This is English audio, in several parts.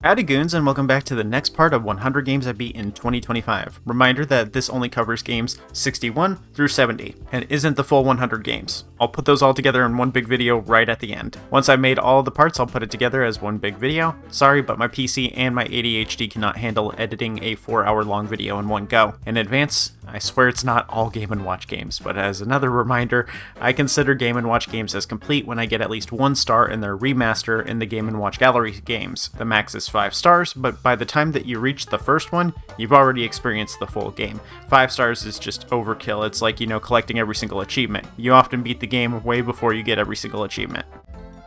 Howdy goons, and welcome back to the next part of 100 games I beat in 2025. Reminder that this only covers games 61 through 70, and isn't the full 100 games. I'll put those all together in one big video right at the end. Once I've made all the parts, I'll put it together as one big video. Sorry, but my PC and my ADHD cannot handle editing a 4-hour long video in one go. In advance, I swear it's not all Game & Watch games, but as another reminder, I consider Game & Watch games as complete when I get at least 1 star in their remaster in the Game & Watch Gallery games. The max is 5 stars, but by the time that you reach the first one, you've already experienced the full game. 5 stars is just overkill. It's like, collecting every single achievement. You often beat the game way before you get every single achievement.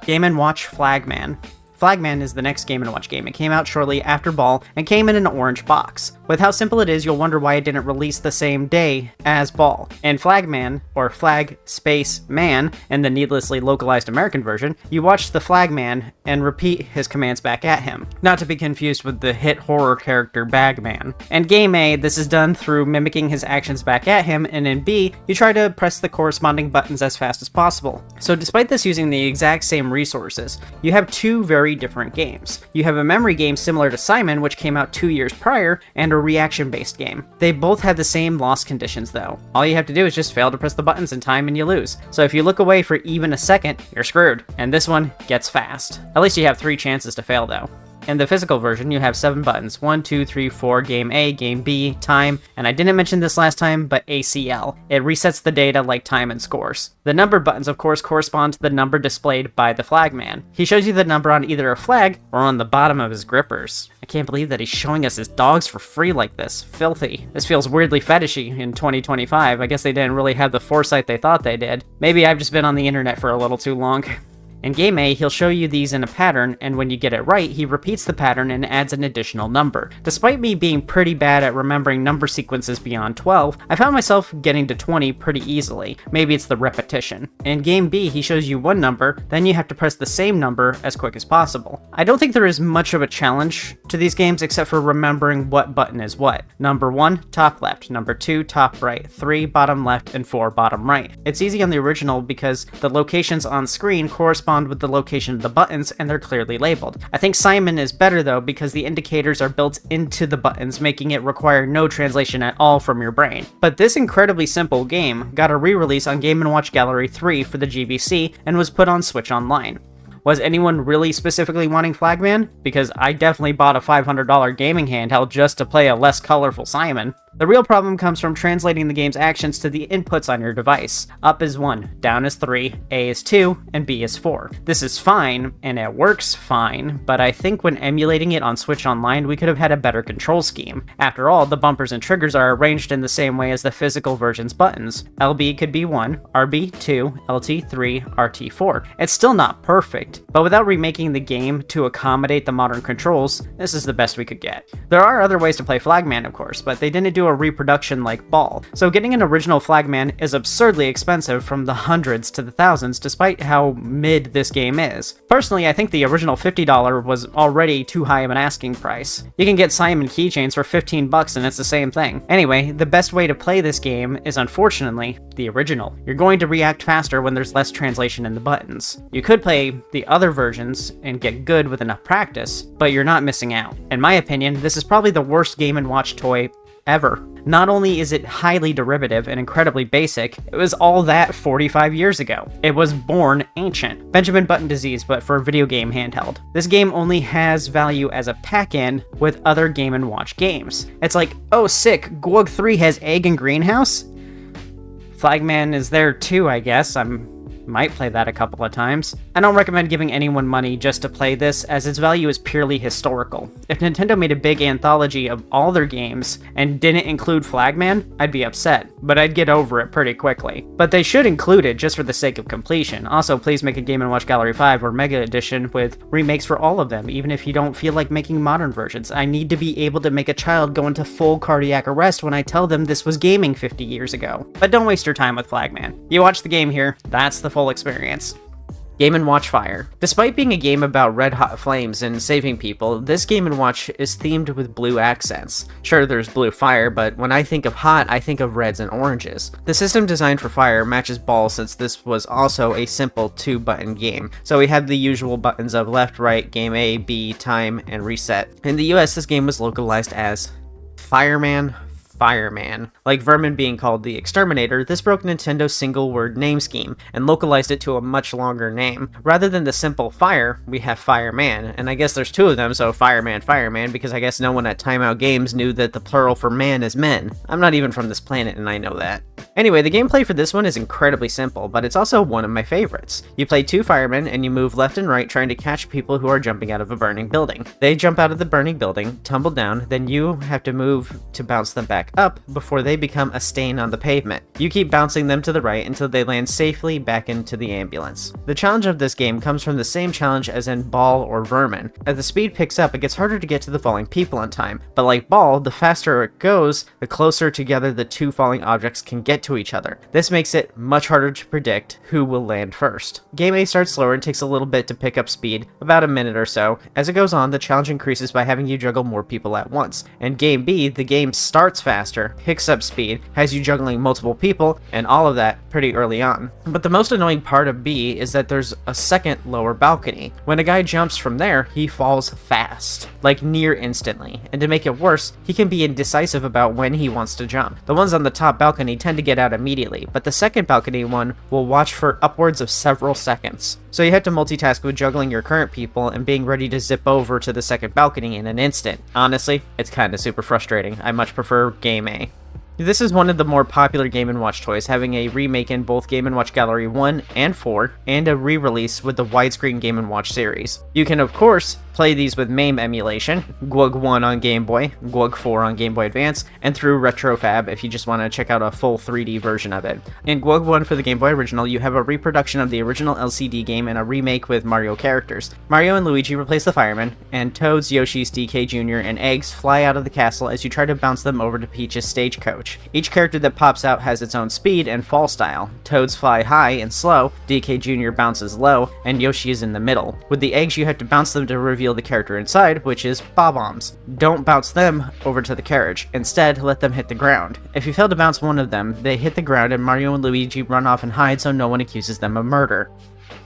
Game & Watch Flagman. Flagman is the next Game & Watch game. It came out shortly after Ball and came in an orange box. With how simple it is, you'll wonder why it didn't release the same day as Ball. In Flagman, or Flag Space Man, in the needlessly localized American version, you watch the Flagman and repeat his commands back at him, not to be confused with the hit horror character Bagman. In Game A, this is done through mimicking his actions back at him, and in B, you try to press the corresponding buttons as fast as possible. So despite this using the exact same resources, you have two very different games. You have a memory game similar to Simon, which came out 2 years prior, and a reaction-based game. They both have the same loss conditions though. All you have to do is just fail to press the buttons in time and you lose. So if you look away for even a second, you're screwed. And this one gets fast. At least you have 3 chances to fail though. In the physical version, you have 7 buttons. 1, 2, 3, 4, Game A, Game B, Time, and I didn't mention this last time, but ACL. It resets the data like time and scores. The numbered buttons, of course, correspond to the number displayed by the Flagman. He shows you the number on either a flag or on the bottom of his grippers. I can't believe that he's showing us his dogs for free like this. Filthy. This feels weirdly fetishy in 2025. I guess they didn't really have the foresight they thought they did. Maybe I've just been on the internet for a little too long. In Game A, he'll show you these in a pattern, and when you get it right, he repeats the pattern and adds an additional number. Despite me being pretty bad at remembering number sequences beyond 12, I found myself getting to 20 pretty easily. Maybe it's the repetition. In Game B, he shows you one number, then you have to press the same number as quick as possible. I don't think there is much of a challenge to these games except for remembering what button is what. Number 1, top left. Number 2, top right. 3, bottom left, and 4, bottom right. It's easy on the original because the locations on screen correspond with the location of the buttons and they're clearly labeled. I think Simon is better though because the indicators are built into the buttons, making it require no translation at all from your brain. But this incredibly simple game got a re-release on Game & Watch Gallery 3 for the GBC and was put on Switch Online. Was anyone really specifically wanting Flagman? Because I definitely bought a $500 gaming handheld just to play a less colorful Simon. The real problem comes from translating the game's actions to the inputs on your device. Up is 1, down is 3, A is 2, and B is 4. This is fine, and it works fine, but I think when emulating it on Switch Online, we could have had a better control scheme. After all, the bumpers and triggers are arranged in the same way as the physical version's buttons. LB could be 1, RB 2, LT 3, RT 4. It's still not perfect, but without remaking the game to accommodate the modern controls, this is the best we could get. There are other ways to play Flagman, of course, but they didn't do a reproduction like Ball, so getting an original Flagman is absurdly expensive, from the hundreds to the thousands, despite how mid this game is. Personally, I think the original $50 was already too high of an asking price. You can get Simon keychains for $15 and it's the same thing. Anyway, the best way to play this game is unfortunately the original. You're going to react faster when there's less translation in the buttons. You could play the other versions and get good with enough practice, but you're not missing out. In my opinion, this is probably the worst Game & Watch toy ever. Not only is it highly derivative and incredibly basic, it was all that 45 years ago. It was born ancient. Benjamin Button disease, but for a video game handheld. This game only has value as a pack-in with other Game & Watch games. It's like, oh sick, Gwug 3 has egg and greenhouse? Flagman is there too, I guess. Might play that a couple of times. I don't recommend giving anyone money just to play this, as its value is purely historical. If Nintendo made a big anthology of all their games and didn't include Flagman, I'd be upset, but I'd get over it pretty quickly. But they should include it just for the sake of completion. Also, please make a Game & Watch Gallery 5 or Mega Edition with remakes for all of them, even if you don't feel like making modern versions. I need to be able to make a child go into full cardiac arrest when I tell them this was gaming 50 years ago. But don't waste your time with Flagman. You watch the game here, that's the full experience. Game & Watch Fire. Despite being a game about red hot flames and saving people, this Game & Watch is themed with blue accents. Sure, there's blue fire, but when I think of hot, I think of reds and oranges. The system designed for fire matches Ball since this was also a simple 2-button game, so we had the usual buttons of left, right, game A, B, time, and reset. In the US, this game was localized as Fireman. Like Vermin being called the Exterminator, this broke Nintendo's single-word name scheme and localized it to a much longer name. Rather than the simple fire, we have Fireman, and I guess there's 2 of them, so Fireman, because I guess no one at Timeout Games knew that the plural for man is men. I'm not even from this planet and I know that. Anyway, the gameplay for this one is incredibly simple, but it's also one of my favorites. You play 2 firemen and you move left and right trying to catch people who are jumping out of a burning building. They jump out of the burning building, tumble down, then you have to move to bounce them back up before they become a stain on the pavement. You keep bouncing them to the right until they land safely back into the ambulance. The challenge of this game comes from the same challenge as in Ball or Vermin. As the speed picks up, it gets harder to get to the falling people in time, but like Ball, the faster it goes, the closer together the 2 falling objects can get to each other. This makes it much harder to predict who will land first. Game A starts slower and takes a little bit to pick up speed, about a minute or so. As it goes on, the challenge increases by having you juggle more people at once. And Game B, the game starts faster, picks up speed, has you juggling multiple people, and all of that pretty early on. But the most annoying part of B is that there's a second lower balcony. When a guy jumps from there, he falls fast, like near instantly, and to make it worse, he can be indecisive about when he wants to jump. The ones on the top balcony tend to get out immediately, but the second balcony one will watch for upwards of several seconds. So you have to multitask with juggling your current people and being ready to zip over to the second balcony in an instant. Honestly, it's kinda super frustrating. I much prefer Game A. This is one of the more popular Game & Watch toys, having a remake in both Game & Watch Gallery 1 and 4, and a re-release with the widescreen Game & Watch series. You can, of course, play these with MAME emulation, GWG 1 on Game Boy, GWG 4 on Game Boy Advance, and through RetroFab if you just want to check out a full 3D version of it. In GWG 1 for the Game Boy Original, you have a reproduction of the original LCD game and a remake with Mario characters. Mario and Luigi replace the firemen, and Toads, Yoshi's, DK Jr., and Eggs fly out of the castle as you try to bounce them over to Peach's stagecoach. Each character that pops out has its own speed and fall style. Toads fly high and slow, DK Jr. bounces low, and Yoshi is in the middle. With the eggs, you have to bounce them to reveal the character inside, which is Bob-Ombs. Don't bounce them over to the carriage. Instead, let them hit the ground. If you fail to bounce one of them, they hit the ground and Mario and Luigi run off and hide so no one accuses them of murder.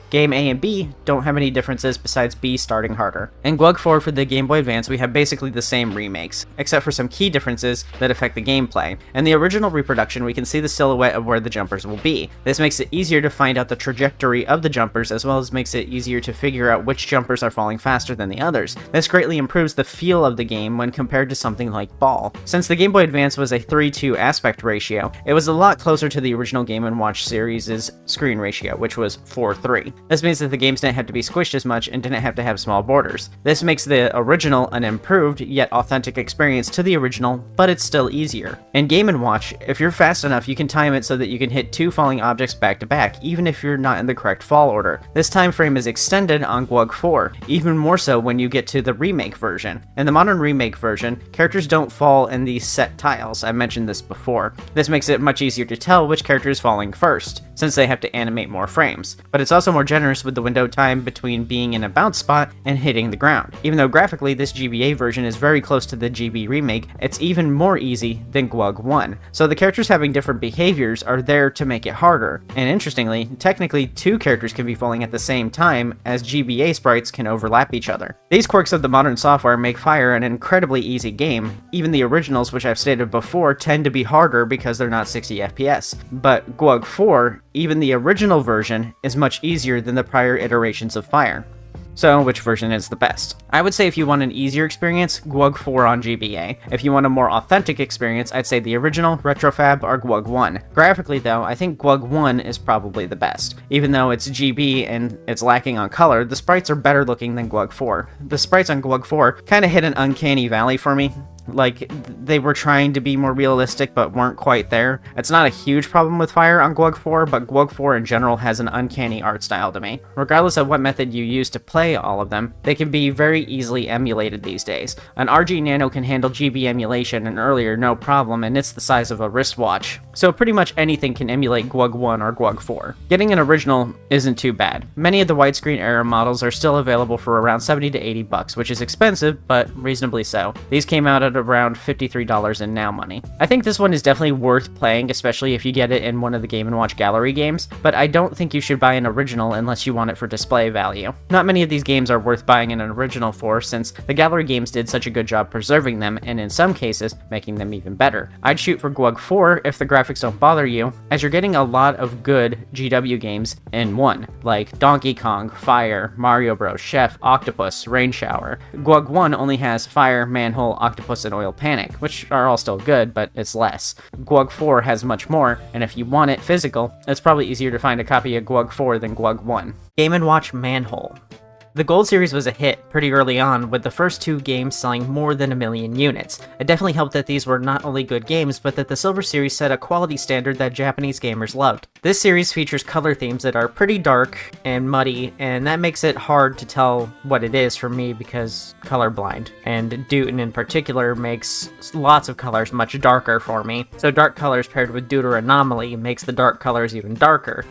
Game A and B don't have any differences besides B starting harder. In GWG 4 for the Game Boy Advance, we have basically the same remakes, except for some key differences that affect the gameplay. In the original reproduction, we can see the silhouette of where the jumpers will be. This makes it easier to find out the trajectory of the jumpers, as well as makes it easier to figure out which jumpers are falling faster than the others. This greatly improves the feel of the game when compared to something like Ball. Since the Game Boy Advance was a 3:2 aspect ratio, it was a lot closer to the original Game & Watch series' screen ratio, which was 4:3. This means that the games didn't have to be squished as much and didn't have to have small borders. This makes the original an improved, yet authentic experience to the original, but it's still easier. In Game & Watch, if you're fast enough, you can time it so that you can hit 2 falling objects back to back, even if you're not in the correct fall order. This time frame is extended on GWG 4, even more so when you get to the remake version. In the modern remake version, characters don't fall in these set tiles. I mentioned this before. This makes it much easier to tell which character is falling first, since they have to animate more frames. But it's also more generous with the window time between being in a bounce spot and hitting the ground. Even though graphically this GBA version is very close to the GB remake, it's even more easy than GWG 1. So the characters having different behaviors are there to make it harder. And interestingly, technically 2 characters can be falling at the same time, as GBA sprites can overlap each other. These quirks of the modern software make Fire an incredibly easy game. Even the originals, which I've stated before, tend to be harder because they're not 60 FPS. But GWG 4, even the original version, is much easier than the prior iterations of Fire. So, which version is the best? I would say if you want an easier experience, GWG 4 on GBA. If you want a more authentic experience, I'd say the original, RetroFab, or GWG 1. Graphically though, I think GWG 1 is probably the best. Even though it's GB and it's lacking on color, the sprites are better looking than GWG 4. The sprites on GWG 4 kinda hit an uncanny valley for me. like they were trying to be more realistic but weren't quite there. It's not a huge problem with Fire on GWG 4, but GWG 4 in general has an uncanny art style to me. Regardless of what method you use to play all of them, they can be very easily emulated these days. An RG Nano can handle GB emulation and earlier no problem, and it's the size of a wristwatch. So pretty much anything can emulate GWG 1 or GWG 4. Getting an original isn't too bad. Many of the widescreen era models are still available for around $70 to $80, which is expensive, but reasonably so. These came out at around $53 in now money. I think this one is definitely worth playing, especially if you get it in one of the Game & Watch Gallery games, but I don't think you should buy an original unless you want it for display value. Not many of these games are worth buying an original for, since the Gallery games did such a good job preserving them, and in some cases, making them even better. I'd shoot for GWG 4 if the graphics don't bother you, as you're getting a lot of good GW games in one, like Donkey Kong, Fire, Mario Bros, Chef, Octopus, Rain Shower. GWG 1 only has Fire, Manhole, Octopus, and Oil Panic, which are all still good, but it's less. GWG 4 has much more, and if you want it physical, it's probably easier to find a copy of GWG 4 than GWG 1. Game & Watch Manhole. The Gold Series was a hit pretty early on, with the first 2 games selling more than 1 million units. It definitely helped that these were not only good games, but that the Silver Series set a quality standard that Japanese gamers loved. This series features color themes that are pretty dark and muddy, and that makes it hard to tell what it is for me because colorblind. And Dootin in particular makes lots of colors much darker for me, so dark colors paired with Deuter Anomaly makes the dark colors even darker.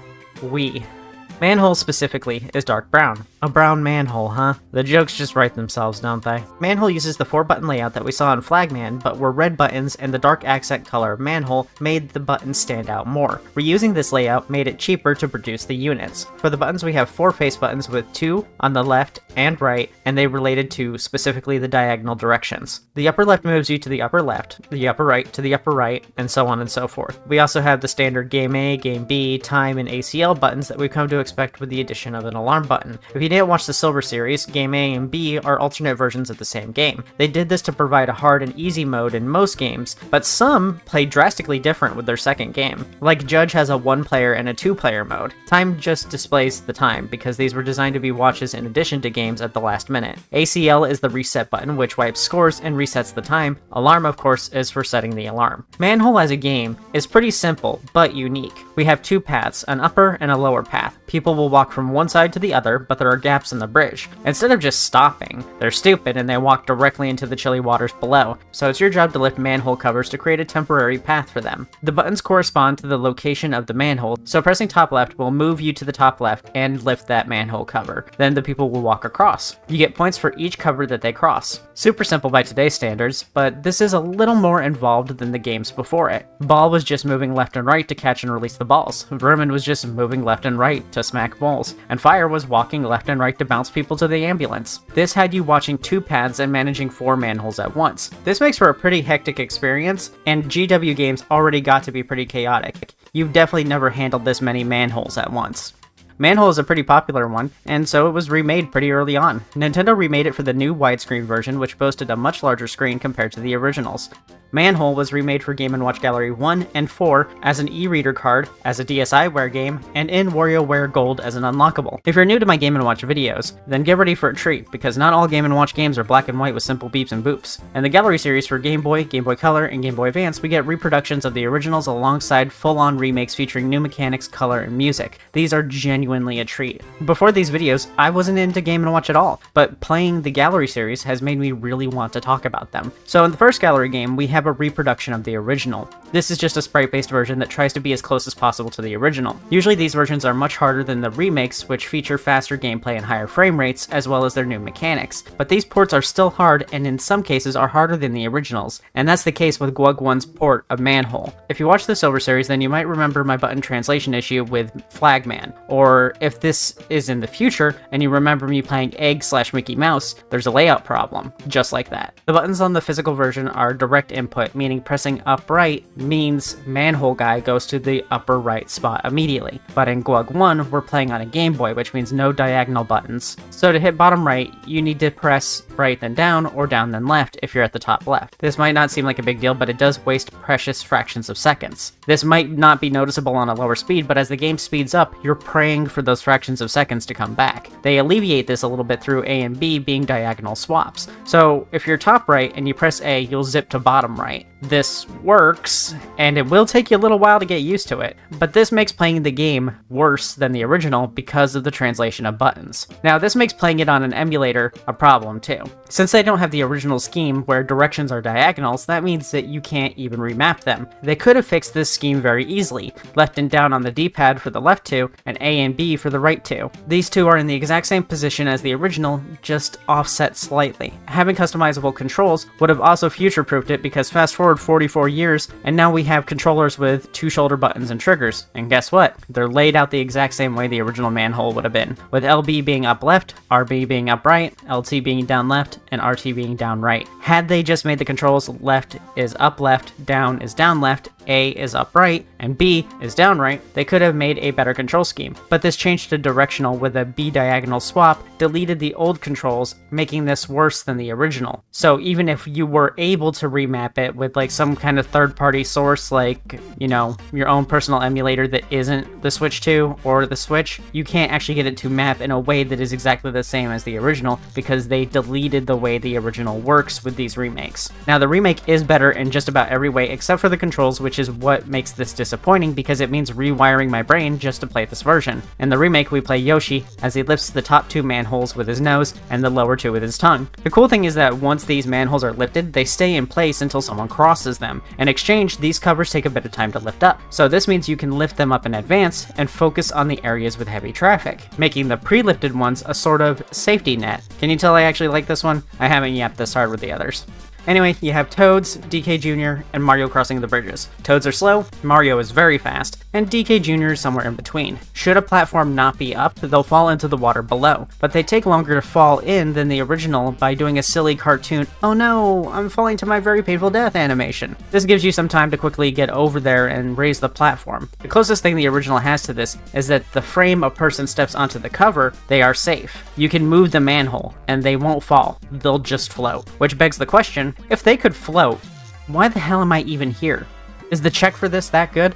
Manhole specifically is dark brown. A brown manhole, huh? The jokes just write themselves, don't they? Manhole uses the 4-button layout that we saw in Flagman, but where red buttons and the dark accent color of Manhole made the buttons stand out more. Reusing this layout made it cheaper to produce the units. For the buttons, we have 4 face buttons with 2 on the left and right, and they related to specifically the diagonal directions. The upper left moves you to the upper left, the upper right to the upper right, and so on and so forth. We also have the standard Game A, Game B, Time, and ACL buttons that we've come to expect with the addition of an alarm button. If you didn't watch the Silver Series, Game A and B are alternate versions of the same game. They did this to provide a hard and easy mode in most games, but some play drastically different with their second game. Like Judge has a 1-player and a 2-player mode. Time just displays the time, because these were designed to be watches in addition to games at the last minute. ACL is the reset button, which wipes scores and resets the time. Alarm, of course, is for setting the alarm. Manhole as a game is pretty simple, but unique. We have 2 paths, an upper and a lower path. People will walk from one side to the other, but there are gaps in the bridge. Instead of just stopping, they're stupid and they walk directly into the chilly waters below, so it's your job to lift manhole covers to create a temporary path for them. The buttons correspond to the location of the manhole, so pressing top left will move you to the top left and lift that manhole cover. Then the people will walk across. You get points for each cover that they cross. Super simple by today's standards, but this is a little more involved than the games before it. Ball was just moving left and right to catch and release the balls. Vermin was just moving left and right to smack balls, and Fire was walking left and right to bounce people to the ambulance. This had you watching 2 paths and managing 4 manholes at once. This makes for a pretty hectic experience, and GW games already got to be pretty chaotic. You've definitely never handled this many manholes at once. Manhole is a pretty popular one, and so it was remade pretty early on. Nintendo remade it for the new widescreen version, which boasted a much larger screen compared to the originals. Manhole was remade for Game & Watch Gallery 1 and 4 as an e-reader card, as a DSiWare game, and in WarioWare Gold as an unlockable. If you're new to my Game & Watch videos, then get ready for a treat, because not all Game & Watch games are black and white with simple beeps and boops. In the Gallery series for Game Boy, Game Boy Color, and Game Boy Advance, we get reproductions of the originals alongside full-on remakes featuring new mechanics, color, and music. These are genuinely a treat. Before these videos, I wasn't into Game & Watch at all, but playing the Gallery series has made me really want to talk about them. So in the first Gallery game, we have a reproduction of the original. This is just a sprite-based version that tries to be as close as possible to the original. Usually these versions are much harder than the remakes, which feature faster gameplay and higher frame rates, as well as their new mechanics. But these ports are still hard, and in some cases are harder than the originals, and that's the case with GWG 1's port of Manhole. If you watch the Silver series, then you might remember my button translation issue with Flagman, or if this is in the future, and you remember me playing Egg/Mickey Mouse, there's a layout problem, just like that. The buttons on the physical version are direct input input, meaning pressing up right means Manhole guy goes to the upper right spot immediately. But in Glug 1, we're playing on a Game Boy, which means no diagonal buttons. So to hit bottom right, you need to press right then down, or down then left if you're at the top left. This might not seem like a big deal, but it does waste precious fractions of seconds. This might not be noticeable on a lower speed, but as the game speeds up, you're praying for those fractions of seconds to come back. They alleviate this a little bit through A and B being diagonal swaps. So if you're top right and you press A, you'll zip to bottom right. This works, and it will take you a little while to get used to it, but this makes playing the game worse than the original because of the translation of buttons. Now, this makes playing it on an emulator a problem too. Since they don't have the original scheme where directions are diagonals, that means that you can't even remap them. They could have fixed this scheme very easily, left and down on the D-pad for the left two, and A and B for the right two. These two are in the exact same position as the original, just offset slightly. Having customizable controls would have also future-proofed it, because fast forward 44 years, and now we have controllers with 2 shoulder buttons and triggers. And guess what? They're laid out the exact same way the original Manhole would have been, with LB being up left, RB being up right, LT being down left, and RT being down right. Had they just made the controls left is up left, down is down left, A is up right, and B is down right, they could have made a better control scheme. But this change to directional with a B diagonal swap deleted the old controls, making this worse than the original. So even if you were able to remap it with like some kind of third-party source, like, you know, your own personal emulator that isn't the Switch 2 or the Switch, you can't actually get it to map in a way that is exactly the same as the original, because they deleted the way the original works with these remakes. Now, the remake is better in just about every way except for the controls, which is what makes this disappointing, because it means rewiring my brain just to play this version. In the remake, we play Yoshi as he lifts the top 2 manholes with his nose and the lower 2 with his tongue. The cool thing is that once these manholes are lifted, they stay in place until someone crosses them. In exchange, these covers take a bit of time to lift up. So this means you can lift them up in advance and focus on the areas with heavy traffic, making the pre-lifted ones a sort of safety net. Can you tell I actually like this one? I haven't yapped this hard with the others. Anyway, you have Toads, DK Jr., and Mario crossing the bridges. Toads are slow, Mario is very fast, and DK Jr. is somewhere in between. Should a platform not be up, they'll fall into the water below, but they take longer to fall in than the original by doing a silly cartoon, "Oh no, I'm falling to my very painful death" animation. This gives you some time to quickly get over there and raise the platform. The closest thing the original has to this is that the frame a person steps onto the cover, they are safe. You can move the manhole, and they won't fall, they'll just float. Which begs the question, if they could float, why the hell am I even here? Is the check for this that good?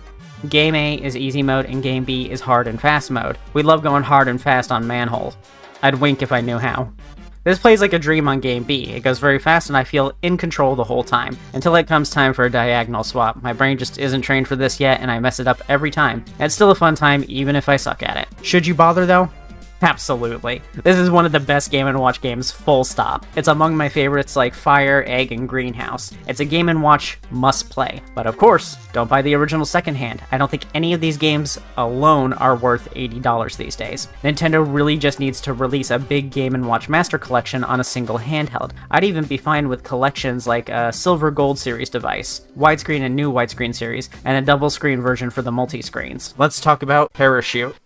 Game A is easy mode and Game B is hard and fast mode. We love going hard and fast on Manhole. I'd wink if I knew how. This plays like a dream on Game B. It goes very fast and I feel in control the whole time, until it comes time for a diagonal swap. My brain just isn't trained for this yet and I mess it up every time. It's still a fun time even if I suck at it. Should you bother though? Absolutely. This is one of the best Game & Watch games, full stop. It's among my favorites like Fire, Egg, and Greenhouse. It's a Game & Watch must play. But of course, don't buy the original secondhand. I don't think any of these games alone are worth $80 these days. Nintendo really just needs to release a big Game & Watch Master Collection on a single handheld. I'd even be fine with collections like a Silver Gold series device, widescreen and new widescreen series, and a double screen version for the multi-screens. Let's talk about Parachute.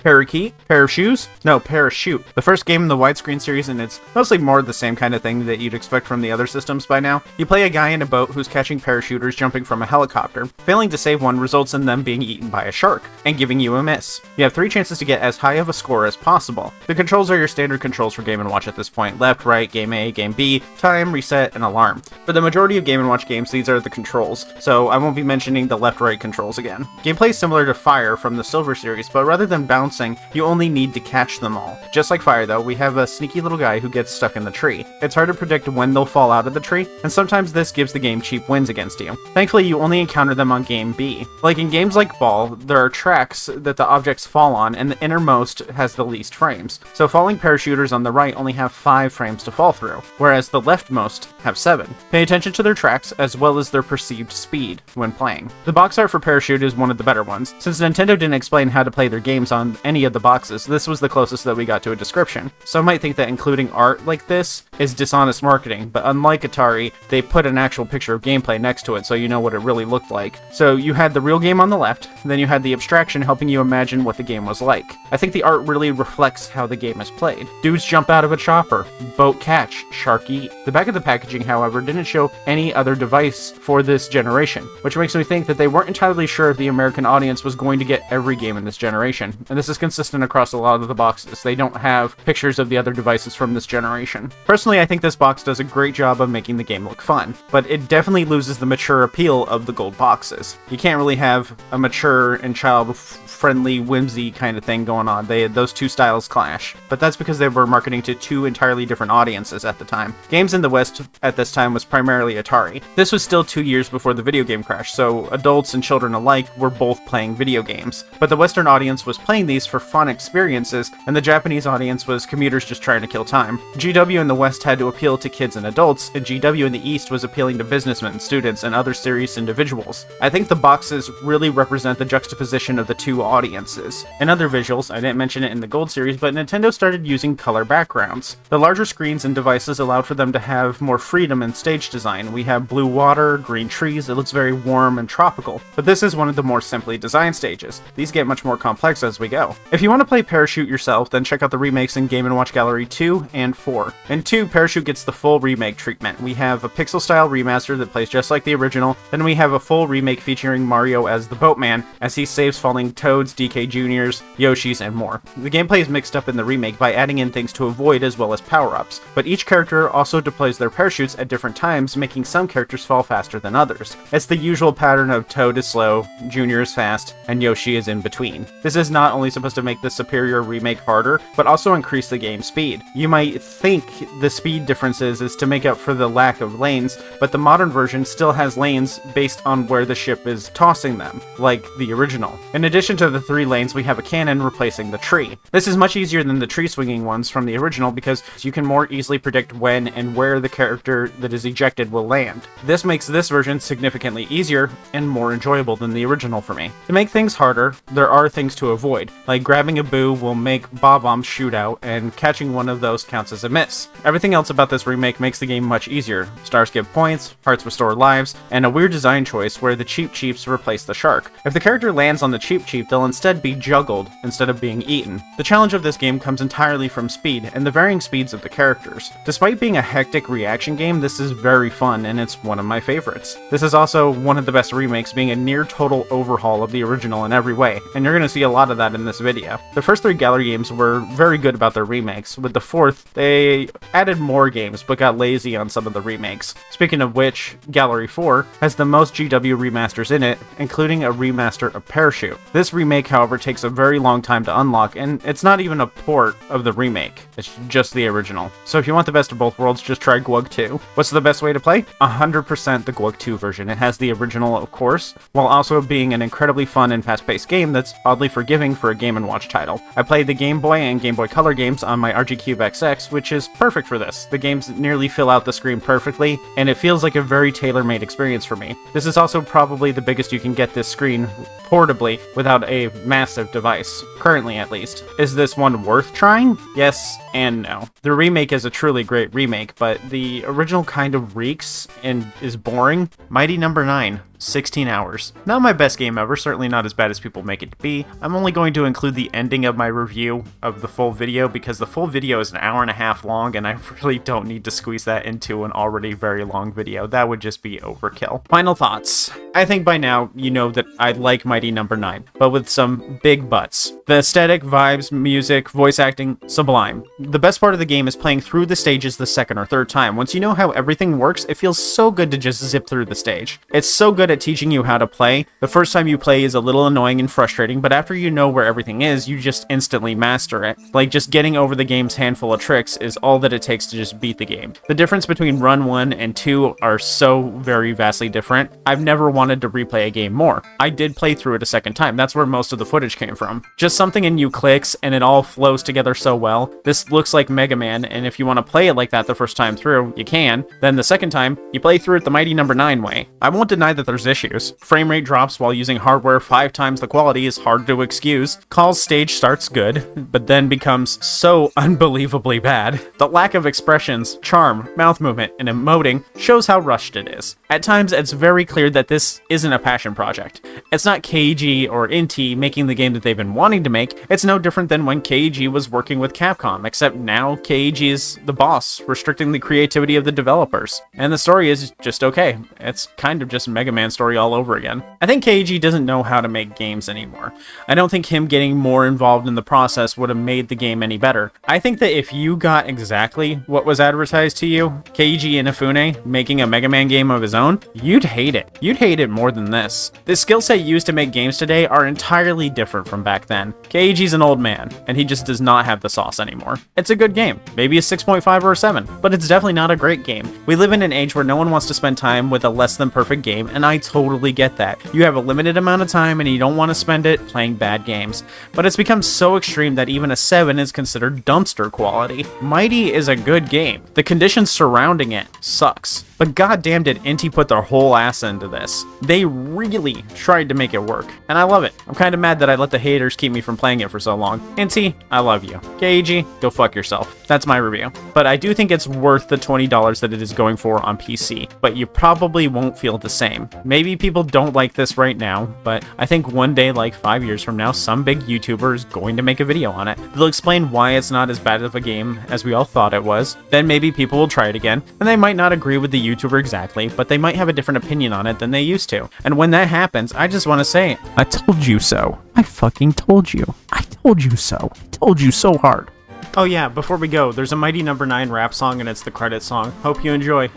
Parakeet? Pair of shoes? No, Parachute. The first game in the widescreen series, and it's mostly more the same kind of thing that you'd expect from the other systems by now. You play a guy in a boat who's catching parachuters jumping from a helicopter. Failing to save one results in them being eaten by a shark, and giving you a miss. You have 3 chances to get as high of a score as possible. The controls are your standard controls for Game & Watch at this point. Left, right, Game A, Game B, time, reset, and alarm. For the majority of Game & Watch games, these are the controls, so I won't be mentioning the left-right controls again. Gameplay is similar to Fire from the Silver series, but rather than bouncing, you only need to catch them all. Just like Fire though, we have a sneaky little guy who gets stuck in the tree. It's hard to predict when they'll fall out of the tree, and sometimes this gives the game cheap wins against you. Thankfully, you only encounter them on Game B. Like in games like Ball, there are tracks that the objects fall on, and the innermost has the least frames. So falling parachuters on the right only have 5 frames to fall through, whereas the leftmost have 7. Pay attention to their tracks as well as their perceived speed when playing. The box art for Parachute is one of the better ones. Since Nintendo didn't explain how to play their games on any of the boxes. This was the closest that we got to a description. Some might think that including art like this is dishonest marketing, but unlike Atari, they put an actual picture of gameplay next to it so you know what it really looked like. So you had the real game on the left, then you had the abstraction helping you imagine what the game was like. I think the art really reflects how the game is played. Dudes jump out of a chopper, boat catch, shark eat. The back of the packaging, however, didn't show any other device for this generation, which makes me think that they weren't entirely sure if the American audience was going to get every game in this generation. And this is consistent across a lot of the boxes. They don't have pictures of the other devices from this generation. Personally, I think this box does a great job of making the game look fun, but it definitely loses the mature appeal of the gold boxes. You can't really have a mature and child-friendly whimsy kind of thing going on. Those two styles clash, but that's because they were marketing to two entirely different audiences at the time. Games in the West at this time was primarily Atari. This was still 2 years before the video game crash, so adults and children alike were both playing video games. But the Western audience was playing these for fun experiences, and the Japanese audience was commuters just trying to kill time. GW in the West had to appeal to kids and adults, and GW in the East was appealing to businessmen, students, and other serious individuals. I think the boxes really represent the juxtaposition of the two audiences. In other visuals, I didn't mention it in the Gold series, but Nintendo started using color backgrounds. The larger screens and devices allowed for them to have more freedom in stage design. We have blue water, green trees, it looks very warm and tropical. But this is one of the more simply designed stages. These get much more complex as we go. If you want to play Parachute yourself, then check out the remakes in Game & Watch Gallery 2 and 4. In 2, Parachute gets the full remake treatment. We have a pixel-style remaster that plays just like the original, then we have a full remake featuring Mario as the boatman, as he saves falling Toads, DK Juniors, Yoshis, and more. The gameplay is mixed up in the remake by adding in things to avoid as well as power-ups, but each character also deploys their parachutes at different times, making some characters fall faster than others. It's the usual pattern of Toad is slow, Junior is fast, and Yoshi is in between. This is not only supposed to make the superior remake harder, but also increase the game's speed. You might think the speed differences is to make up for the lack of lanes, but the modern version still has lanes based on where the ship is tossing them, like the original. In addition to the 3 lanes, we have a cannon replacing the tree. This is much easier than the tree swinging ones from the original because you can more easily predict when and where the character that is ejected will land. This makes this version significantly easier and more enjoyable than the original for me. To make things harder, there are things to avoid, like grabbing a boo will make bob-ombs shoot out, and catching one of those counts as a miss. Everything else about this remake makes the game much easier. Stars give points, hearts restore lives, and a weird design choice where the Cheep Cheeps replace the shark. If the character lands on the Cheep Cheep, they'll instead be juggled instead of being eaten. The challenge of this game comes entirely from speed and the varying speeds of the characters. Despite being a hectic reaction game, this is very fun and it's one of my favorites. This is also one of the best remakes, being a near total overhaul of the original in every way, and you're going to see a lot of that in this video. The first 3 Gallery games were very good about their remakes. With the 4th, they added more games but got lazy on some of the remakes. Speaking of which, Gallery 4 has the most GW remasters in it, including a remaster of Parachute. This remake, however, takes a very long time to unlock, and it's not even a port of the remake. It's just the original. So if you want the best of both worlds, just try GWG 2. What's the best way to play? 100% the GWG 2 version. It has the original, of course, while also being an incredibly fun and fast-paced game that's oddly forgiving for a Game & Watch title. I played the Game Boy and Game Boy Color games on my RG Cube XX, which is perfect for this. The games nearly fill out the screen perfectly, and it feels like a very tailor-made experience for me. This is also probably the biggest you can get this screen portably without a massive device, currently at least. Is this one worth trying? Yes and no. The remake is a truly great remake, but the original kind of reeks and is boring. Mighty Number 9. 16 hours. Not my best game ever, certainly not as bad as people make it to be. I'm only going to include the ending of my review of the full video because the full video is an hour and a half long and I really don't need to squeeze that into an already very long video. That would just be overkill. Final thoughts. I think by now you know that I like Mighty Number 9, but with some big buts. The aesthetic, vibes, music, voice acting, sublime. The best part of the game is playing through the stages the second or third time. Once you know how everything works, it feels so good to just zip through the stage. It's so good at teaching you how to play. The first time you play is a little annoying and frustrating, but after you know where everything is, you just instantly master it. Like, just getting over the game's handful of tricks is all that it takes to just beat the game. The difference between Run 1 and 2 are so very vastly different. I've never wanted to replay a game more. I did play through it a second time. That's where most of the footage came from. Just something in you clicks and it all flows together so well. This looks like Mega Man, and if you want to play it like that the first time through, you can. Then the second time, you play through it the Mighty Number 9 way. I won't deny that there's issues. Frame rate drops while using hardware 5 times the quality is hard to excuse. Call's stage starts good, but then becomes so unbelievably bad. The lack of expressions, charm, mouth movement, and emoting shows how rushed it is. At times, it's very clear that this isn't a passion project. It's not KG or Inti making the game that they've been wanting to make. It's no different than when KG was working with Capcom, except now KG is the boss, restricting the creativity of the developers. And the story is just okay. It's kind of just Mega Man story all over again. I think KG doesn't know how to make games anymore. I don't think him getting more involved in the process would have made the game any better. I think that if you got exactly what was advertised to you, Keiji Inafune making a Mega Man game of his own, you'd hate it. You'd hate it more than this. The skill set used to make games today are entirely different from back then. Keiji's an old man, and he just does not have the sauce anymore. It's a good game, maybe a 6.5 or a 7, but it's definitely not a great game. We live in an age where no one wants to spend time with a less than perfect game, and I totally get that. You have a limited amount of time and you don't want to spend it playing bad games. But it's become so extreme that even a 7 is considered dumpster quality. Mighty is a good game. The conditions surrounding it sucks. But goddamn did Inti put their whole ass into this. They really tried to make it work, and I love it. I'm kind of mad that I let the haters keep me from playing it for so long. Inti, I love you. Keiji, go fuck yourself. That's my review. But I do think it's worth the $20 that it is going for on PC, but you probably won't feel the same. Maybe people don't like this right now, but I think one day, like 5 years from now, some big YouTuber is going to make a video on it. They'll explain why it's not as bad of a game as we all thought it was. Then maybe people will try it again, and they might not agree with the YouTuber exactly, but they might have a different opinion on it than they used to. And when that happens, I just want to say, I told you so. I fucking told you. I told you so. I told you so hard. Oh yeah, before we go, there's a Mighty Number 9 rap song and it's the credit song. Hope you enjoy.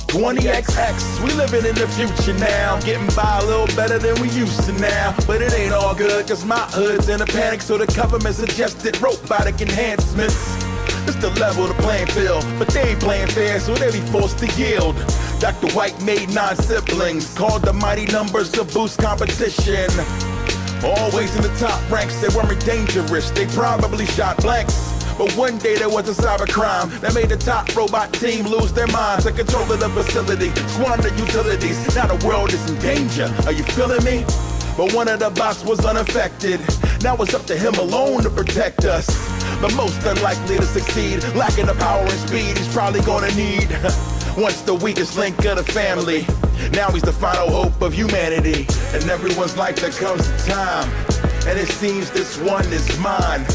20XX, we living in the future now. Getting by a little better than we used to now. But it ain't all good, cause my hood's in a panic. So the government suggested robotic enhancements. It's the level of the playing field, but they ain't playing fair, so they be forced to yield. Dr. White made 9 siblings, called the mighty numbers to boost competition. Always in the top ranks, they weren't dangerous, they probably shot blanks. But one day there was a cybercrime that made the top robot team lose their minds. Took control of the facility, squandered utilities. Now the world is in danger, are you feeling me? But one of the bots was unaffected. Now it's up to him alone to protect us. But most unlikely to succeed, lacking the power and speed he's probably gonna need. Once the weakest link of the family, now he's the final hope of humanity. And everyone's life there comes a time, and it seems this one is mine.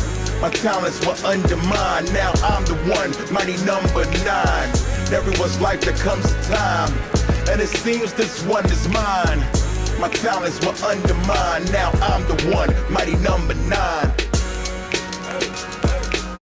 My talents were undermined, now I'm the one, mighty number 9. Everyone's life there comes a time, and it seems this one is mine. My talents were undermined, now I'm the one, mighty number 9.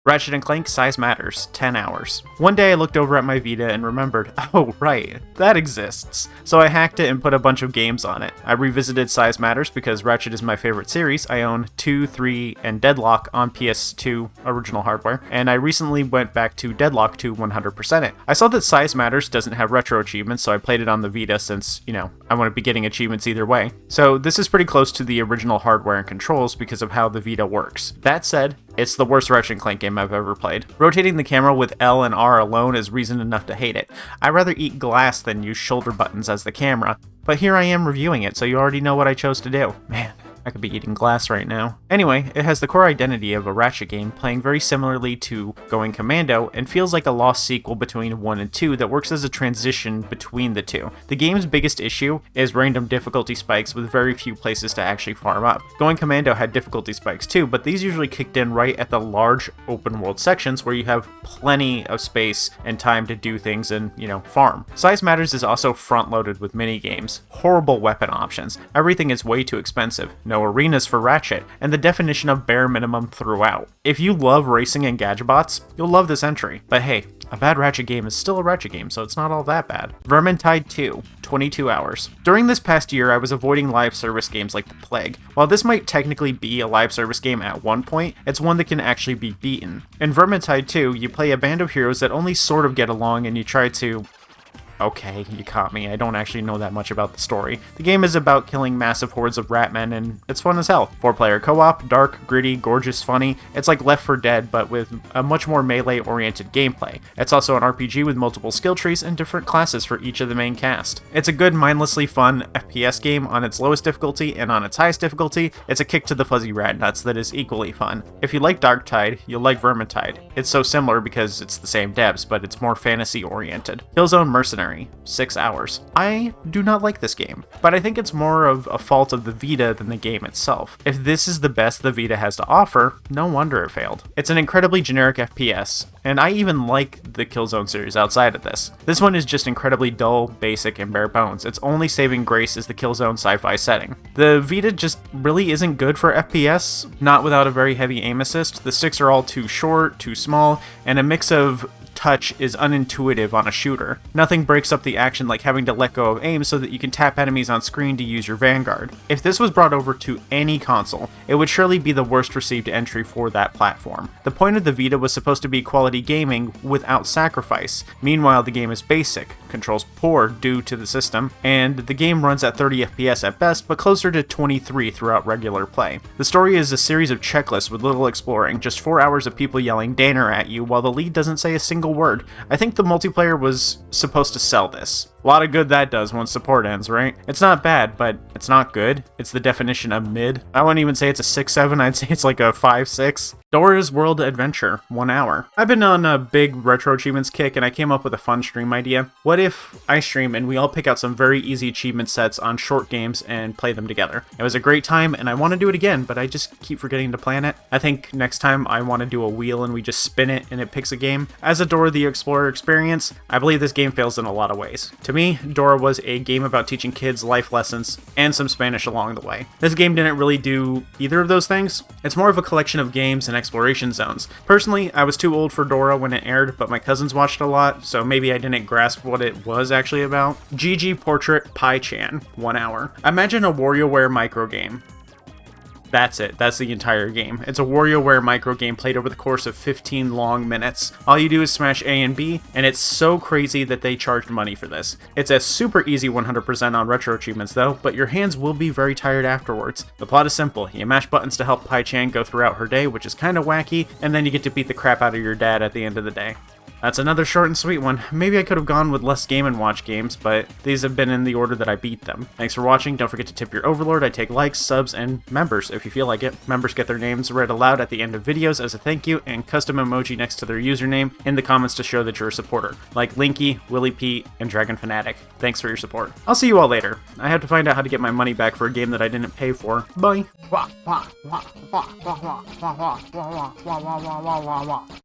Ratchet & Clank Size Matters, 10 hours. One day I looked over at my Vita and remembered, oh right, that exists. So I hacked it and put a bunch of games on it. I revisited Size Matters because Ratchet is my favorite series. I own 2, 3, and Deadlock on PS2 original hardware, and I recently went back to Deadlock to 100% it. I saw that Size Matters doesn't have retro achievements, so I played it on the Vita since, I want to be getting achievements either way. So this is pretty close to the original hardware and controls because of how the Vita works. That said, it's the worst Ratchet & Clank game I've ever played. Rotating the camera with L and R alone is reason enough to hate it. I'd rather eat glass than use shoulder buttons as the camera, but here I am reviewing it, so you already know what I chose to do. Man, I could be eating glass right now. Anyway, it has the core identity of a Ratchet game, playing very similarly to Going Commando, and feels like a lost sequel between 1 and 2 that works as a transition between the two. The game's biggest issue is random difficulty spikes with very few places to actually farm up. Going Commando had difficulty spikes too, but these usually kicked in right at the large open world sections where you have plenty of space and time to do things and, farm. Size Matters is also front-loaded with mini-games, horrible weapon options, everything is way too expensive, no arenas for Ratchet, and the definition of bare minimum throughout. If you love racing and gadgetbots, you'll love this entry. But hey, a bad Ratchet game is still a Ratchet game, so it's not all that bad. Vermintide 2, 22 hours. During this past year, I was avoiding live service games like the plague. While this might technically be a live service game at one point, it's one that can actually be beaten. In Vermintide 2, you play a band of heroes that only sort of get along and you try to Okay, you caught me. I don't actually know that much about the story. The game is about killing massive hordes of ratmen, and it's fun as hell. 4-player co-op, dark, gritty, gorgeous, funny. It's like Left 4 Dead, but with a much more melee-oriented gameplay. It's also an RPG with multiple skill trees and different classes for each of the main cast. It's a good, mindlessly fun FPS game on its lowest difficulty, and on its highest difficulty, it's a kick to the fuzzy rat nuts that is equally fun. If you like Darktide, you'll like Vermintide. It's so similar because it's the same devs, but it's more fantasy-oriented. Killzone Mercenary, 6 hours. I do not like this game, but I think it's more of a fault of the Vita than the game itself. If this is the best the Vita has to offer, no wonder it failed. It's an incredibly generic FPS, and I even like the Killzone series outside of this. This one is just incredibly dull, basic, and bare bones. Its only saving grace is the Killzone sci-fi setting. The Vita just really isn't good for FPS, not without a very heavy aim assist. The sticks are all too short, too small, and a mix of touch is unintuitive on a shooter. Nothing breaks up the action like having to let go of aim so that you can tap enemies on screen to use your Vanguard. If this was brought over to any console, it would surely be the worst received entry for that platform. The point of the Vita was supposed to be quality gaming without sacrifice. Meanwhile, the game is basic, controls poor due to the system, and the game runs at 30 FPS at best, but closer to 23 throughout regular play. The story is a series of checklists with little exploring, just 4 hours of people yelling Danner at you while the lead doesn't say a single word. I think the multiplayer was supposed to sell this. A lot of good that does once support ends, right? It's not bad, but it's not good. It's the definition of mid. I wouldn't even say it's a 6-7, I'd say it's like a 5-6. Dora's World Adventure, 1 hour. I've been on a big retro achievements kick, and I came up with a fun stream idea. What if I stream and we all pick out some very easy achievement sets on short games and play them together? It was a great time, and I want to do it again, but I just keep forgetting to plan it. I think next time I want to do a wheel and we just spin it and it picks a game. As a Dora the Explorer experience, I believe this game fails in a lot of ways. To me, Dora was a game about teaching kids life lessons and some Spanish along the way. This game didn't really do either of those things. It's more of a collection of games and exploration zones. Personally, I was too old for Dora when it aired, but my cousins watched a lot, so maybe I didn't grasp what it was actually about. GG Portrait Pai-chan, 1 hour. Imagine a WarioWare micro game. That's it. That's the entire game. It's a WarioWare micro game played over the course of 15 long minutes. All you do is smash A and B, and it's so crazy that they charged money for this. It's a super easy 100% on retro achievements though, but your hands will be very tired afterwards. The plot is simple. You mash buttons to help Pai-chan go throughout her day, which is kind of wacky, and then you get to beat the crap out of your dad at the end of the day. That's another short and sweet one. Maybe I could have gone with less Game & Watch games, but these have been in the order that I beat them. Thanks for watching. Don't forget to tip your Overlord. I take likes, subs, and members if you feel like it. Members get their names read aloud at the end of videos as a thank you, and custom emoji next to their username in the comments to show that you're a supporter, like Linky, Willy Pete, and Dragon Fanatic. Thanks for your support. I'll see you all later. I have to find out how to get my money back for a game that I didn't pay for. Bye!